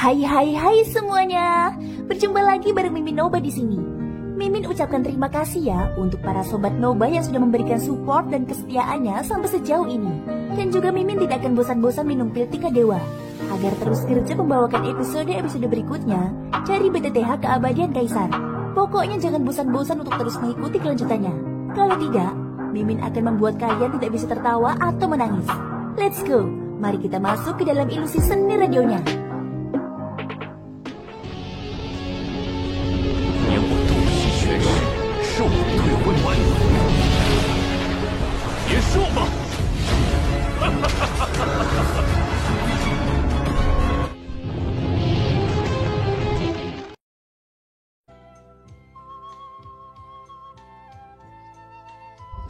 Hai semuanya. Berjumpa lagi bareng Mimin Noba di sini. Mimin ucapkan terima kasih ya untuk para sobat Noba yang sudah memberikan support dan kesetiaannya sampai sejauh ini. Dan juga Mimin tidak akan bosan-bosan minum pil Tika Dewa agar terus kerja membawakan episode-episode berikutnya dari BTTH Keabadian Kaisar. Pokoknya jangan bosan-bosan untuk terus mengikuti kelanjutannya. Kalau tidak, Mimin akan membuat kalian tidak bisa tertawa atau menangis. Let's go, mari kita masuk ke dalam ilusi seni radionya.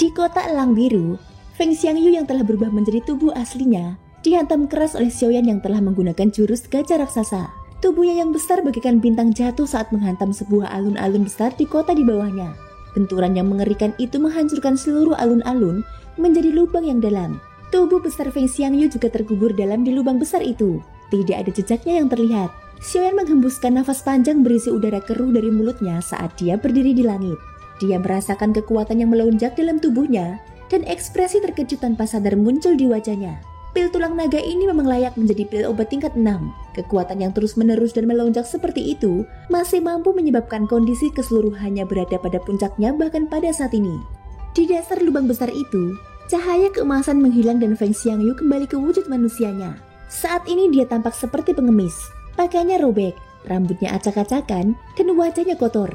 Di kota Elang Biru, Feng Xiangyu yang telah berubah menjadi tubuh aslinya dihantam keras oleh Xiaoyan yang telah menggunakan jurus gajah raksasa. Tubuhnya yang besar bagaikan bintang jatuh saat menghantam sebuah alun-alun besar di kota di bawahnya. Benturan yang mengerikan itu menghancurkan seluruh alun-alun menjadi lubang yang dalam. Tubuh besar Feng Xiangyu juga terkubur dalam di lubang besar itu. Tidak ada jejaknya yang terlihat. Xiaoyan menghembuskan nafas panjang berisi udara keruh dari mulutnya saat dia berdiri di langit. Dia merasakan kekuatan yang melonjak dalam tubuhnya dan ekspresi terkejut tanpa sadar muncul di wajahnya. Pil tulang naga ini memang layak menjadi pil obat tingkat 6. Kekuatan yang terus-menerus dan melonjak seperti itu masih mampu menyebabkan kondisi keseluruhannya berada pada puncaknya bahkan pada saat ini. Di dasar lubang besar itu, cahaya keemasan menghilang dan Feng Xiangyu kembali ke wujud manusianya. Saat ini dia tampak seperti pengemis. Pakaiannya robek, rambutnya acak-acakan, dan wajahnya kotor.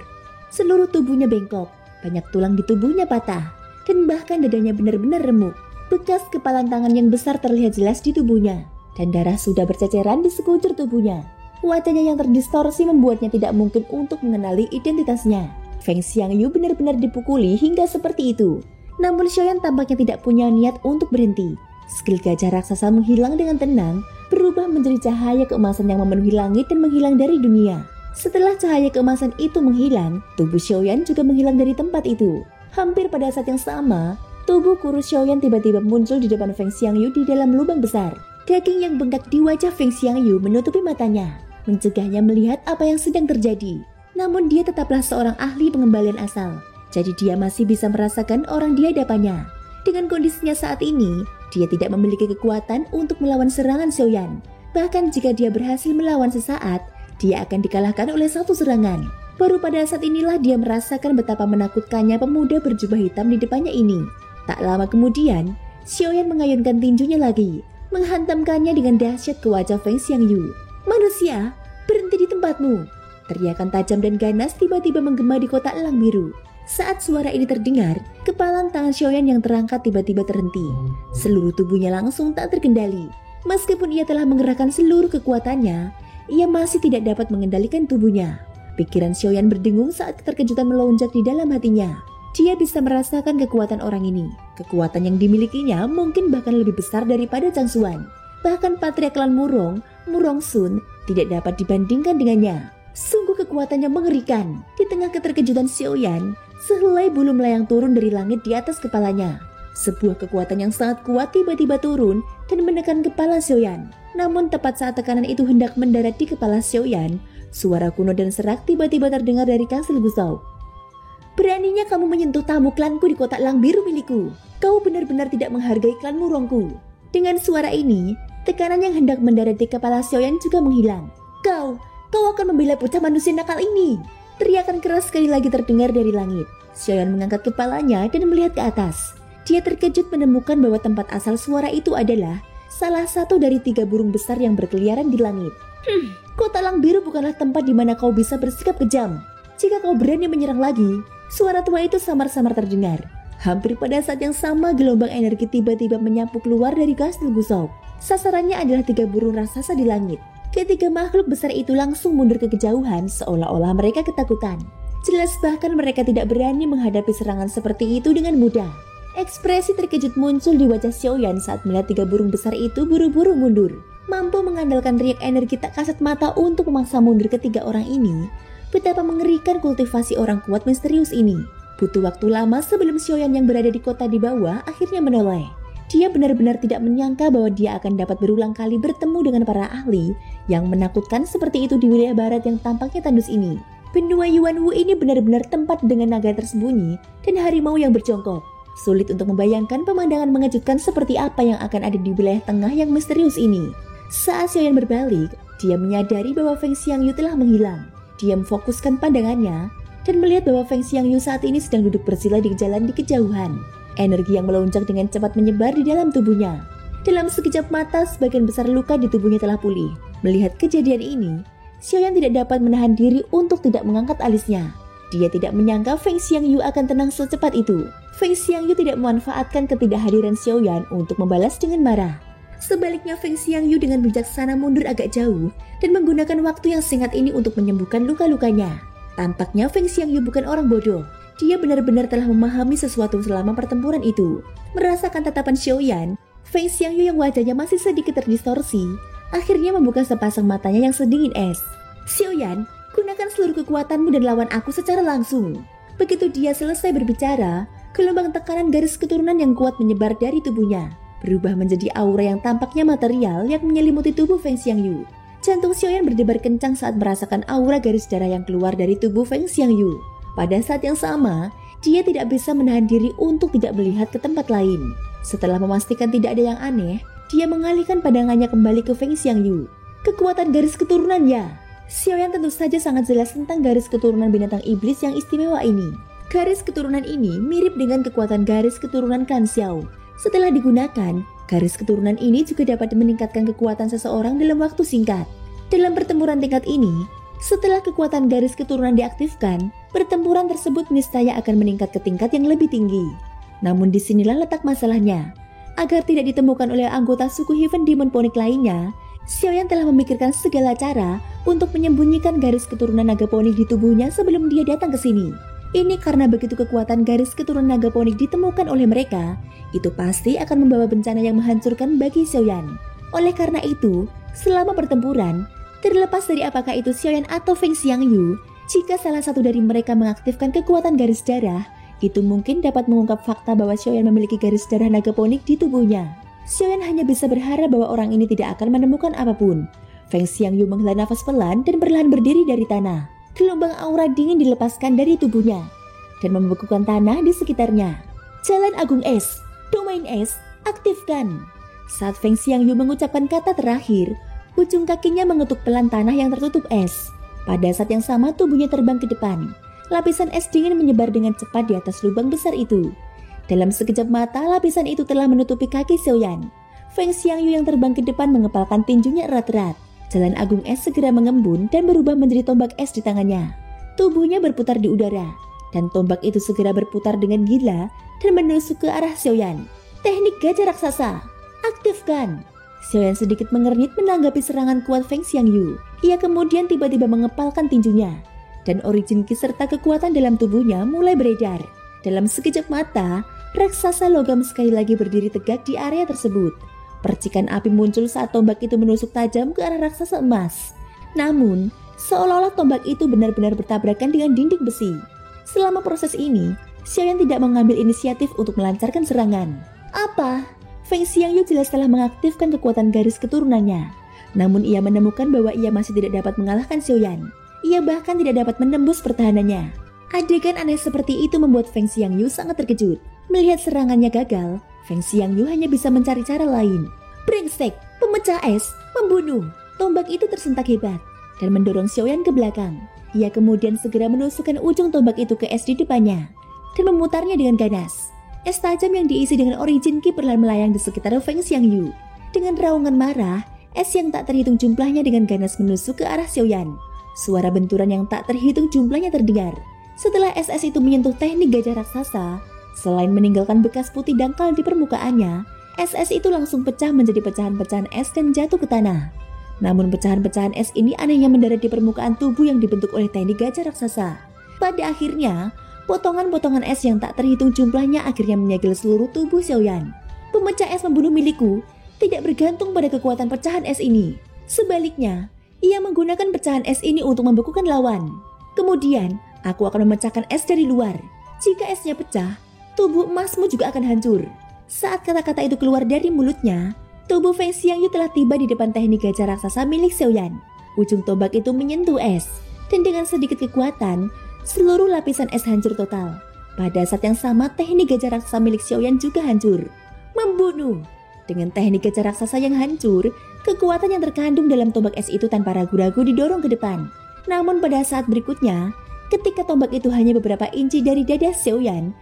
Seluruh tubuhnya bengkok, banyak tulang di tubuhnya patah, dan bahkan dadanya benar-benar remuk. Bekas kepalan tangan yang besar terlihat jelas di tubuhnya, dan darah sudah berceceran di sekujur tubuhnya. Wajahnya yang terdistorsi membuatnya tidak mungkin untuk mengenali identitasnya. Feng Xiangyu benar-benar dipukuli hingga seperti itu. Namun Xiaoyan tampaknya tidak punya niat untuk berhenti. Skill gajah raksasa menghilang dengan tenang, berubah menjadi cahaya keemasan yang memenuhi langit dan menghilang dari dunia. Setelah cahaya keemasan itu menghilang, tubuh Xiaoyan juga menghilang dari tempat itu. Hampir pada saat yang sama, tubuh kurus Xiaoyan tiba-tiba muncul di depan Feng Xiangyu di dalam lubang besar. Daging yang bengkak di wajah Feng Xiangyu menutupi matanya, mencegahnya melihat apa yang sedang terjadi. Namun dia tetaplah seorang ahli pengembalian asal, jadi dia masih bisa merasakan orang di hadapannya. Dengan kondisinya saat ini, dia tidak memiliki kekuatan untuk melawan serangan Xiaoyan. Bahkan jika dia berhasil melawan sesaat, dia akan dikalahkan oleh satu serangan. Baru pada saat inilah dia merasakan betapa menakutkannya pemuda berjubah hitam di depannya ini. Tak lama kemudian, Xiaoyan mengayunkan tinjunya lagi, menghantamkannya dengan dahsyat ke wajah Feng Xiangyu. "Manusia, berhenti di tempatmu!" Teriakan tajam dan ganas tiba-tiba menggema di kota Elang Biru. Saat suara ini terdengar, kepalan tangan Xiaoyan yang terangkat tiba-tiba terhenti. Seluruh tubuhnya langsung tak terkendali. Meskipun ia telah mengerahkan seluruh kekuatannya, ia masih tidak dapat mengendalikan tubuhnya. Pikiran Xiaoyan berdengung saat keterkejutan melonjak di dalam hatinya. Dia bisa merasakan kekuatan orang ini. Kekuatan yang dimilikinya mungkin bahkan lebih besar daripada Changsuan. Bahkan Patria Klan Murong, Murong Sun, tidak dapat dibandingkan dengannya. Sungguh kekuatannya mengerikan. Di tengah keterkejutan Xiaoyan, sehelai bulu melayang turun dari langit di atas kepalanya. Sebuah kekuatan yang sangat kuat tiba-tiba turun dan menekan kepala Xiaoyan. Namun tepat saat tekanan itu hendak mendarat di kepala Xiaoyan, suara kuno dan serak tiba-tiba terdengar dari Kastil Gusau. "Beraninya kamu menyentuh tamu klanku di kota Elang Biru milikku. Kau benar-benar tidak menghargai klan Murongku." Dengan suara ini, tekanan yang hendak mendarat di kepala Xiaoyan juga menghilang. Kau akan membela bocah manusia nakal ini!" Teriakan keras sekali lagi terdengar dari langit. Xiaoyan mengangkat kepalanya dan melihat ke atas. Dia terkejut menemukan bahwa tempat asal suara itu adalah salah satu dari 3 burung besar yang berkeliaran di langit. Kota Elang Biru bukanlah tempat di mana kau bisa bersikap kejam. Jika kau berani menyerang lagi, suara tua itu samar-samar terdengar. Hampir pada saat yang sama, gelombang energi tiba-tiba menyapu keluar dari Kastil Gusau. Sasarannya adalah 3 burung raksasa di langit. Ketiga makhluk besar itu langsung mundur ke kejauhan seolah-olah mereka ketakutan. Jelas bahkan mereka tidak berani menghadapi serangan seperti itu dengan mudah. Ekspresi terkejut muncul di wajah Xiaoyan saat melihat 3 burung besar itu buru-buru mundur. Mampu mengandalkan riak energi tak kasat mata untuk memaksa mundur ketiga orang ini. Betapa mengerikan kultivasi orang kuat misterius ini. Butuh waktu lama sebelum Xiaoyan yang berada di kota di bawah akhirnya menoleh. Dia benar-benar tidak menyangka bahwa dia akan dapat berulang kali bertemu dengan para ahli yang menakutkan seperti itu di wilayah barat yang tampaknya tandus ini. Benua Yuanwu ini benar-benar tempat dengan naga tersembunyi dan harimau yang berjongkok. Sulit untuk membayangkan pemandangan mengejutkan seperti apa yang akan ada di wilayah tengah yang misterius ini. Saat Xiaoyan berbalik, dia menyadari bahwa Feng Xiangyu telah menghilang. Dia memfokuskan pandangannya dan melihat bahwa Feng Xiangyu saat ini sedang duduk bersila di jalan di kejauhan. Energi yang melonjak dengan cepat menyebar di dalam tubuhnya. Dalam sekejap mata, sebagian besar luka di tubuhnya telah pulih. Melihat kejadian ini, Xiaoyan tidak dapat menahan diri untuk tidak mengangkat alisnya. Dia tidak menyangka Feng Xiangyu akan tenang secepat itu. Feng Xiangyu tidak memanfaatkan ketidakhadiran Xiaoyan untuk membalas dengan marah. Sebaliknya, Feng Xiangyu dengan bijaksana mundur agak jauh dan menggunakan waktu yang singkat ini untuk menyembuhkan luka-lukanya. Tampaknya Feng Xiangyu bukan orang bodoh. Dia benar-benar telah memahami sesuatu selama pertempuran itu. Merasakan tatapan Xiaoyan, Feng Xiangyu yang wajahnya masih sedikit terdistorsi, akhirnya membuka sepasang matanya yang sedingin es. Xiaoyan, gunakan seluruh kekuatanmu dan lawan aku secara langsung. Begitu dia selesai berbicara, gelombang tekanan garis keturunan yang kuat menyebar dari tubuhnya, berubah menjadi aura yang tampaknya material yang menyelimuti tubuh Feng Xiangyu. Jantung Xiaoyan berdebar kencang saat merasakan aura garis darah yang keluar dari tubuh Feng Xiangyu. Pada saat yang sama, dia tidak bisa menahan diri untuk tidak melihat ke tempat lain. Setelah memastikan tidak ada yang aneh, dia mengalihkan pandangannya kembali ke Feng Xiangyu. Kekuatan garis keturunan ya. Xiaoyan tentu saja sangat jelas tentang garis keturunan binatang iblis yang istimewa ini. Garis keturunan ini mirip dengan kekuatan garis keturunan Kan Xiao. Setelah digunakan, garis keturunan ini juga dapat meningkatkan kekuatan seseorang dalam waktu singkat. Dalam pertempuran tingkat ini, setelah kekuatan garis keturunan diaktifkan, pertempuran tersebut niscaya akan meningkat ke tingkat yang lebih tinggi. Namun disinilah letak masalahnya. Agar tidak ditemukan oleh anggota suku Heaven Demon Phoenix lainnya, Xiaoyan telah memikirkan segala cara untuk menyembunyikan garis keturunan naga Phoenix di tubuhnya sebelum dia datang ke sini. Ini karena begitu kekuatan garis keturunan naga Phoenix ditemukan oleh mereka, itu pasti akan membawa bencana yang menghancurkan bagi Xiaoyan. Oleh karena itu, selama pertempuran, terlepas dari apakah itu Xiaoyan atau Feng Xiangyu, jika salah satu dari mereka mengaktifkan kekuatan garis darah, itu mungkin dapat mengungkap fakta bahwa Xiaoyan memiliki garis darah naga Phoenix di tubuhnya. Xiaoyan hanya bisa berharap bahwa orang ini tidak akan menemukan apapun. Feng Xiangyu menghela nafas pelan dan perlahan berdiri dari tanah. Gelombang aura dingin dilepaskan dari tubuhnya dan membekukan tanah di sekitarnya. Jalan Agung Es, Domain Es, aktifkan. Saat Feng Xiangyu mengucapkan kata terakhir, ujung kakinya mengetuk pelan tanah yang tertutup es. Pada saat yang sama tubuhnya terbang ke depan. Lapisan es dingin menyebar dengan cepat di atas lubang besar itu. Dalam sekejap mata, lapisan itu telah menutupi kaki Xiaoyan. Feng Xiangyu yang terbang ke depan mengepalkan tinjunya erat-erat. Jalan Agung Es segera mengembun dan berubah menjadi tombak es di tangannya. Tubuhnya berputar di udara, dan tombak itu segera berputar dengan gila dan menusuk ke arah Xiaoyan. Teknik gajah raksasa, aktifkan. Xiaoyan sedikit mengernyit menanggapi serangan kuat Feng Xiangyu. Ia kemudian tiba-tiba mengepalkan tinjunya, dan origin ki serta kekuatan dalam tubuhnya mulai beredar. Dalam sekejap mata, raksasa logam sekali lagi berdiri tegak di area tersebut. Percikan api muncul saat tombak itu menusuk tajam ke arah raksasa emas. Namun, seolah-olah tombak itu benar-benar bertabrakan dengan dinding besi. Selama proses ini, Xiaoyan tidak mengambil inisiatif untuk melancarkan serangan. Apa? Feng Xiangyu jelas telah mengaktifkan kekuatan garis keturunannya. Namun ia menemukan bahwa ia masih tidak dapat mengalahkan Xiaoyan. Ia bahkan tidak dapat menembus pertahanannya. Adegan aneh seperti itu membuat Feng Xiangyu sangat terkejut. Melihat serangannya gagal, Feng Xiangyu hanya bisa mencari cara lain. Brengsek, pemecah es, membunuh. Tombak itu tersentak hebat dan mendorong Xiaoyan ke belakang. Ia kemudian segera menusukkan ujung tombak itu ke es di depannya dan memutarnya dengan ganas. Es tajam yang diisi dengan origin ki perlahan melayang di sekitar Feng Xiangyu. Dengan raungan marah, es yang tak terhitung jumlahnya dengan ganas menusuk ke arah Xiaoyan. Suara benturan yang tak terhitung jumlahnya terdengar. Setelah es itu menyentuh teknik gajah raksasa, selain meninggalkan bekas putih dangkal di permukaannya, es itu langsung pecah menjadi pecahan-pecahan es dan jatuh ke tanah. Namun pecahan-pecahan es ini anehnya mendarat di permukaan tubuh yang dibentuk oleh teknik gajah raksasa. Pada akhirnya, potongan-potongan es yang tak terhitung jumlahnya akhirnya menyegel seluruh tubuh Xiaoyan. Pemecah es membunuh milikku tidak bergantung pada kekuatan pecahan es ini. Sebaliknya, ia menggunakan pecahan es ini untuk membekukan lawan. Kemudian, aku akan memecahkan es dari luar. Jika esnya pecah, tubuh emasmu juga akan hancur. Saat kata-kata itu keluar dari mulutnya, tubuh Feng Xiangyu telah tiba di depan teknik gajah raksasa milik Xiaoyan. Ujung tombak itu menyentuh es, dan dengan sedikit kekuatan, seluruh lapisan es hancur total. Pada saat yang sama, teknik gajah raksasa milik Xiaoyan juga hancur. Membunuh! Dengan teknik gajah raksasa yang hancur, kekuatan yang terkandung dalam tombak es itu tanpa ragu-ragu didorong ke depan. Namun pada saat berikutnya, ketika tombak itu hanya beberapa inci dari dada Xiaoyan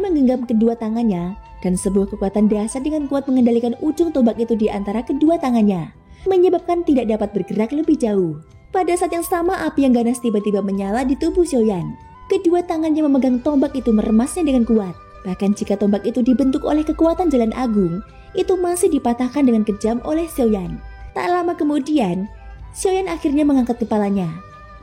menggenggam kedua tangannya, dan sebuah kekuatan dahsyat dengan kuat mengendalikan ujung tombak itu di antara kedua tangannya, menyebabkan tidak dapat bergerak lebih jauh. Pada saat yang sama, api yang ganas tiba-tiba menyala di tubuh Xiaoyan. Kedua tangannya memegang tombak itu meremasnya dengan kuat. Bahkan jika tombak itu dibentuk oleh kekuatan jalan agung, itu masih dipatahkan dengan kejam oleh Xiaoyan. Tak lama kemudian, Xiaoyan akhirnya mengangkat kepalanya,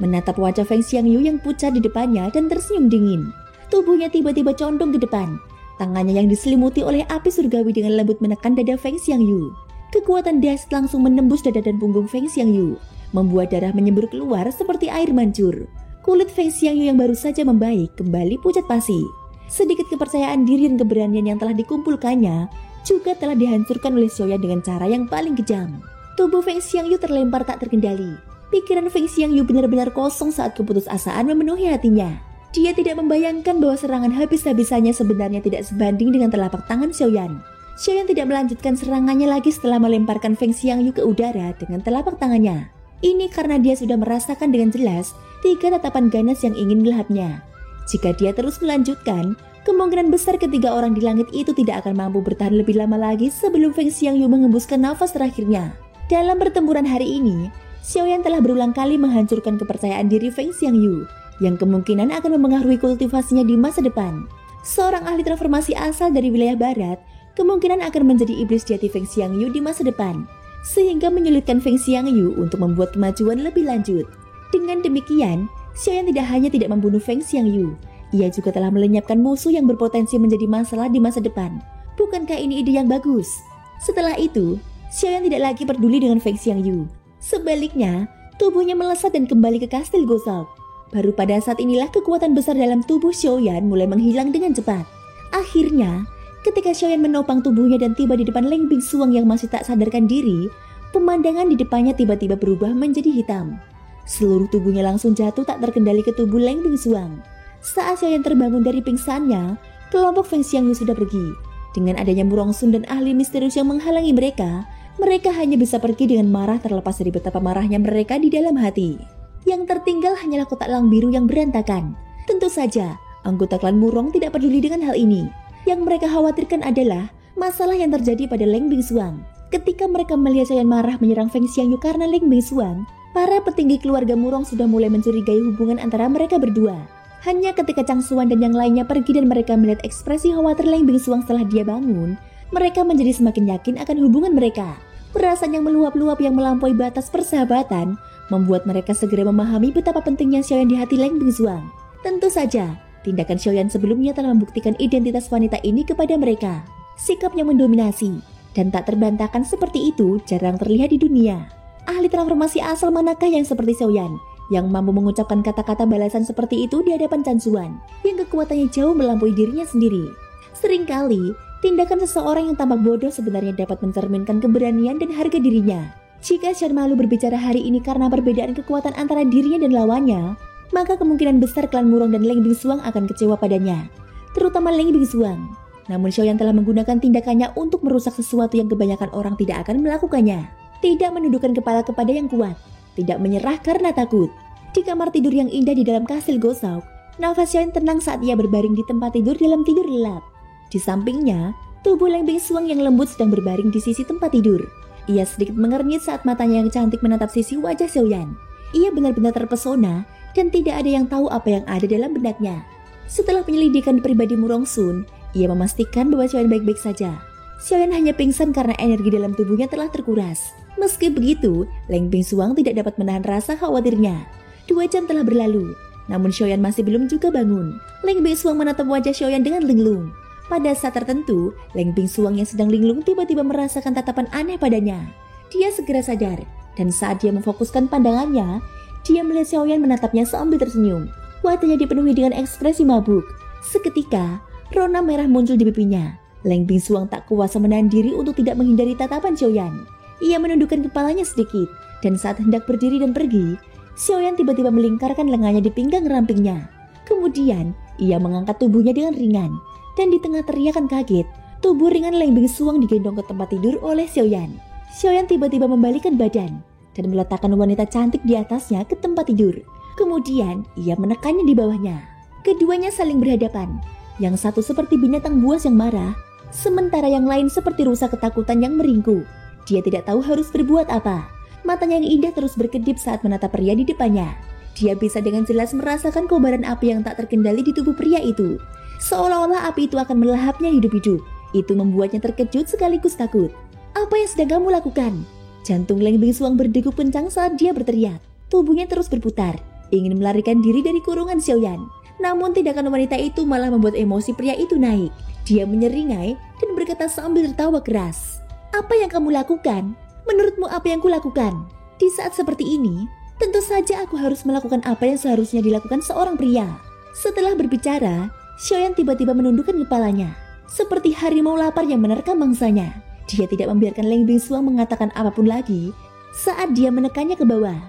menatap wajah Feng Xiangyu yang pucat di depannya dan tersenyum dingin. Tubuhnya tiba-tiba condong ke depan. Tangannya yang diselimuti oleh api surgawi dengan lembut menekan dada Feng Xiangyu. Kekuatan dahsyat langsung menembus dada dan punggung Feng Xiangyu, membuat darah menyembur keluar seperti air mancur. Kulit Feng Xiangyu yang baru saja membaik kembali pucat pasi. Sedikit kepercayaan diri dan keberanian yang telah dikumpulkannya juga telah dihancurkan oleh Xiaoyan dengan cara yang paling kejam. Tubuh Feng Xiangyu terlempar tak terkendali. Pikiran Feng Xiangyu benar-benar kosong saat keputusasaan memenuhi hatinya. Dia tidak membayangkan bahwa serangan habis-habisannya sebenarnya tidak sebanding dengan telapak tangan Xiaoyan. Xiaoyan tidak melanjutkan serangannya lagi setelah melemparkan Feng Xiangyu ke udara dengan telapak tangannya. Ini karena dia sudah merasakan dengan jelas 3 tatapan ganas yang ingin melahapnya. Jika dia terus melanjutkan, kemungkinan besar ketiga orang di langit itu tidak akan mampu bertahan lebih lama lagi sebelum Feng Xiangyu mengembuskan nafas terakhirnya. Dalam pertempuran hari ini, Xiaoyan telah berulang kali menghancurkan kepercayaan diri Feng Xiangyu, yang kemungkinan akan memengaruhi kultivasinya di masa depan. Seorang ahli transformasi asal dari wilayah barat kemungkinan akan menjadi iblis jati Feng Xiangyu di masa depan, sehingga menyulitkan Feng Xiangyu untuk membuat kemajuan lebih lanjut. Dengan demikian, Xiaoyan tidak hanya tidak membunuh Feng Xiangyu, ia juga telah melenyapkan musuh yang berpotensi menjadi masalah di masa depan. Bukankah ini ide yang bagus? Setelah itu, Xiaoyan tidak lagi peduli dengan Feng Xiangyu. Sebaliknya, tubuhnya melesat dan kembali ke kastil Gosok. Baru pada saat inilah kekuatan besar dalam tubuh Xiaoyan mulai menghilang dengan cepat. Akhirnya, ketika Xiaoyan menopang tubuhnya dan tiba di depan Leng Bingsuang yang masih tak sadarkan diri, pemandangan di depannya tiba-tiba berubah menjadi hitam. Seluruh tubuhnya langsung jatuh tak terkendali ke tubuh Leng Bingsuang. Saat Xiaoyan terbangun dari pingsannya, kelompok Feng Xiangyu sudah pergi. Dengan adanya Murong Sun dan ahli misterius yang menghalangi mereka hanya bisa pergi dengan marah terlepas dari betapa marahnya mereka di dalam hati. Yang tertinggal hanyalah kotak elang biru yang berantakan. Tentu saja, anggota klan Murong tidak peduli dengan hal ini. Yang mereka khawatirkan adalah masalah yang terjadi pada Leng Bingsuang. Ketika mereka melihat Xiaoyan marah menyerang Feng Xiangyu karena Leng Bingsuang, para petinggi keluarga Murong sudah mulai mencurigai hubungan antara mereka berdua. Hanya ketika Chang Xuan dan yang lainnya pergi dan mereka melihat ekspresi khawatir Leng Bingsuang setelah dia bangun, mereka menjadi semakin yakin akan hubungan mereka. Perasaan yang meluap-luap yang melampaui batas persahabatan membuat mereka segera memahami betapa pentingnya Xiaoyan di hati Leng Bingsuang. Tentu saja, tindakan Xiaoyan sebelumnya telah membuktikan identitas wanita ini kepada mereka. Sikap yang mendominasi dan tak terbantahkan seperti itu jarang terlihat di dunia. Ahli transformasi asal manakah yang seperti Xiaoyan, yang mampu mengucapkan kata-kata balasan seperti itu di hadapan Chan Xuan, yang kekuatannya jauh melampaui dirinya sendiri. Seringkali, tindakan seseorang yang tampak bodoh sebenarnya dapat mencerminkan keberanian dan harga dirinya. Jika Xian malu berbicara hari ini karena perbedaan kekuatan antara dirinya dan lawannya, maka kemungkinan besar klan Murong dan Leng Bingsuang akan kecewa padanya, terutama Leng Bingsuang. Namun Xiaoyan telah menggunakan tindakannya untuk merusak sesuatu yang kebanyakan orang tidak akan melakukannya. Tidak menundukkan kepala kepada yang kuat, tidak menyerah karena takut. Di kamar tidur yang indah di dalam kastil Gosok, nafas Xiaoyan tenang saat ia berbaring di tempat tidur dalam tidur lelap. Di sampingnya, tubuh Leng Bingsuang yang lembut sedang berbaring di sisi tempat tidur. Ia sedikit mengernyit saat matanya yang cantik menatap sisi wajah Xiaoyan. Ia benar-benar terpesona dan tidak ada yang tahu apa yang ada dalam benaknya. Setelah penyelidikan pribadi Murong Sun, ia memastikan bahwa Xiaoyan baik-baik saja. Xiaoyan hanya pingsan karena energi dalam tubuhnya telah terkuras. Meski begitu, Leng Bingsuang tidak dapat menahan rasa khawatirnya. 2 jam telah berlalu, namun Xiaoyan masih belum juga bangun. Leng Bingsuang menatap wajah Xiaoyan dengan linglung. Pada saat tertentu, Leng Bingsuang yang sedang linglung tiba-tiba merasakan tatapan aneh padanya. Dia segera sadar, dan saat dia memfokuskan pandangannya, dia melihat Xiaoyan menatapnya sambil tersenyum. Wajahnya dipenuhi dengan ekspresi mabuk. Seketika, rona merah muncul di pipinya. Leng Bingsuang tak kuasa menahan diri untuk tidak menghindari tatapan Xiaoyan. Ia menundukkan kepalanya sedikit, dan saat hendak berdiri dan pergi, Xiaoyan tiba-tiba melingkarkan lengannya di pinggang rampingnya. Kemudian, ia mengangkat tubuhnya dengan ringan, dan di tengah teriakan kaget, tubuh ringan Leng Bingsuang digendong ke tempat tidur oleh Xiaoyan. Xiaoyan tiba-tiba membalikkan badan, dan meletakkan wanita cantik di atasnya ke tempat tidur. Kemudian, ia menekannya di bawahnya. Keduanya saling berhadapan. Yang satu seperti binatang buas yang marah, sementara yang lain seperti rusa ketakutan yang meringkuk. Dia tidak tahu harus berbuat apa. Matanya yang indah terus berkedip saat menatap pria di depannya. Dia bisa dengan jelas merasakan kobaran api yang tak terkendali di tubuh pria itu. Seolah-olah api itu akan melahapnya hidup-hidup. Itu membuatnya terkejut sekaligus takut. Apa yang sedang kamu lakukan? Jantung Leng Bingsuang berdegup kencang saat dia berteriak. Tubuhnya terus berputar, ingin melarikan diri dari kurungan Xiaoyan. Namun tindakan wanita itu malah membuat emosi pria itu naik. Dia menyeringai dan berkata sambil tertawa keras. Apa yang kamu lakukan? Menurutmu apa yang kulakukan? Di saat seperti ini, tentu saja aku harus melakukan apa yang seharusnya dilakukan seorang pria. Setelah berbicara, Xiaoyan tiba-tiba menundukkan kepalanya. Seperti harimau lapar yang menerkam mangsanya. Dia tidak membiarkan Leng Bingsuang mengatakan apapun lagi saat dia menekannya ke bawah.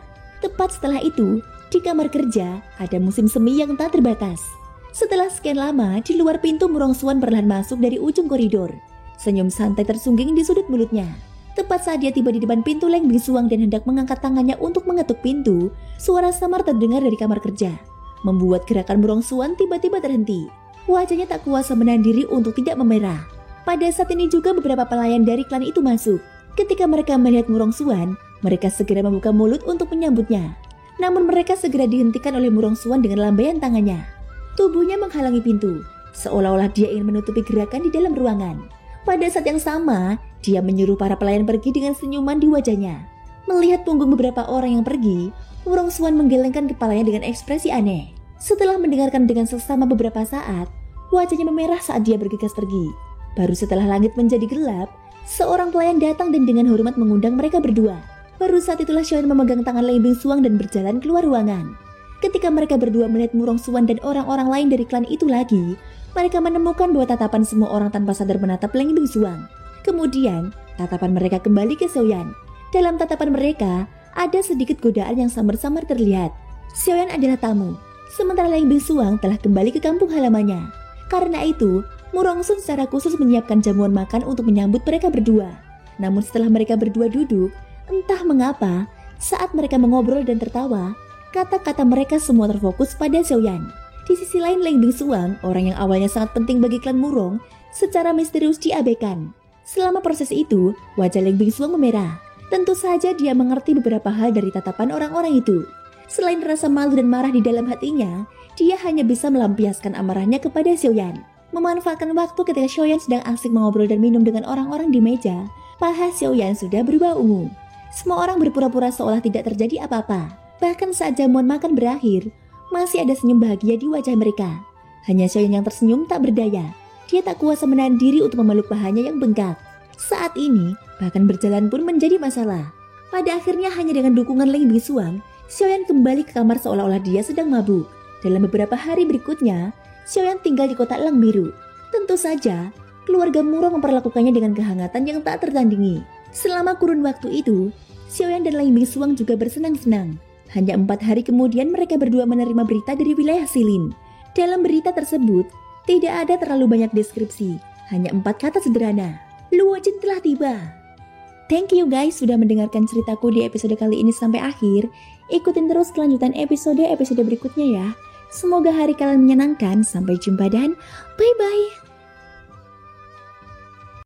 Tepat setelah itu, di kamar kerja, ada musim semi yang tak terbatas. Setelah sekian lama, di luar pintu Murongsuan perlahan masuk dari ujung koridor. Senyum santai tersungging di sudut mulutnya. Tepat saat dia tiba di depan pintu Leng Bingsuang dan hendak mengangkat tangannya untuk mengetuk pintu, suara samar terdengar dari kamar kerja. Membuat gerakan Murongsuan tiba-tiba terhenti. Wajahnya tak kuasa menahan diri untuk tidak memerah. Pada saat ini juga beberapa pelayan dari klan itu masuk. Ketika mereka melihat Murongsuan, mereka segera membuka mulut untuk menyambutnya. Namun mereka segera dihentikan oleh Murongsuan dengan lambaian tangannya. Tubuhnya menghalangi pintu, seolah-olah dia ingin menutupi gerakan di dalam ruangan. Pada saat yang sama, dia menyuruh para pelayan pergi dengan senyuman di wajahnya. Melihat punggung beberapa orang yang pergi, Murongsuan menggelengkan kepalanya dengan ekspresi aneh. Setelah mendengarkan dengan seksama beberapa saat, wajahnya memerah saat dia bergegas pergi. Baru setelah langit menjadi gelap, seorang pelayan datang dan dengan hormat mengundang mereka berdua. Baru saat itulah Xiaoyan memegang tangan Leng Bingsuang dan berjalan keluar ruangan. Ketika mereka berdua melihat Murongsuan dan orang-orang lain dari klan itu lagi, mereka menemukan bahwa tatapan semua orang tanpa sadar menatap Leng Bingsuang. Kemudian, tatapan mereka kembali ke Xiaoyan. Dalam tatapan mereka, ada sedikit godaan yang samar-samar terlihat. Xiaoyan adalah tamu, sementara Leng Bingsuang telah kembali ke kampung halamannya. Karena itu, Murongsuan secara khusus menyiapkan jamuan makan untuk menyambut mereka berdua. Namun setelah mereka berdua duduk, entah mengapa, saat mereka mengobrol dan tertawa, kata-kata mereka semua terfokus pada Xiaoyan. Di sisi lain Leng Bingsuang, orang yang awalnya sangat penting bagi klan Murong, secara misterius diabaikan. Selama proses itu, wajah Leng Bingsuang memerah. Tentu saja dia mengerti beberapa hal dari tatapan orang-orang itu. Selain rasa malu dan marah di dalam hatinya, dia hanya bisa melampiaskan amarahnya kepada Xiaoyan. Memanfaatkan waktu ketika Xiaoyan sedang asik mengobrol dan minum dengan orang-orang di meja, paha Xiaoyan sudah berubah ungu. Semua orang berpura-pura seolah tidak terjadi apa-apa. Bahkan saat jamuan makan berakhir, masih ada senyum bahagia di wajah mereka. Hanya Xiaoyan yang tersenyum tak berdaya. Dia tak kuasa menahan diri untuk memeluk pahanya yang bengkak. Saat ini, bahkan berjalan pun menjadi masalah. Pada akhirnya hanya dengan dukungan Leng Bingsuang, Xiaoyan kembali ke kamar seolah-olah dia sedang mabuk. Dalam beberapa hari berikutnya, Xiaoyan tinggal di kota Lang Biru. Tentu saja, keluarga Murong memperlakukannya dengan kehangatan yang tak tertandingi. Selama kurun waktu itu, Xiaoyan dan Leng Bingsuang juga bersenang-senang. Hanya 4 hari kemudian mereka berdua menerima berita dari wilayah Silin. Dalam berita tersebut, tidak ada terlalu banyak deskripsi, hanya 4 kata sederhana. Luo Jin telah tiba. Thank you guys sudah mendengarkan ceritaku di episode kali ini sampai akhir. Ikutin terus kelanjutan episode berikutnya ya. Semoga hari kalian menyenangkan. Sampai jumpa dan bye-bye.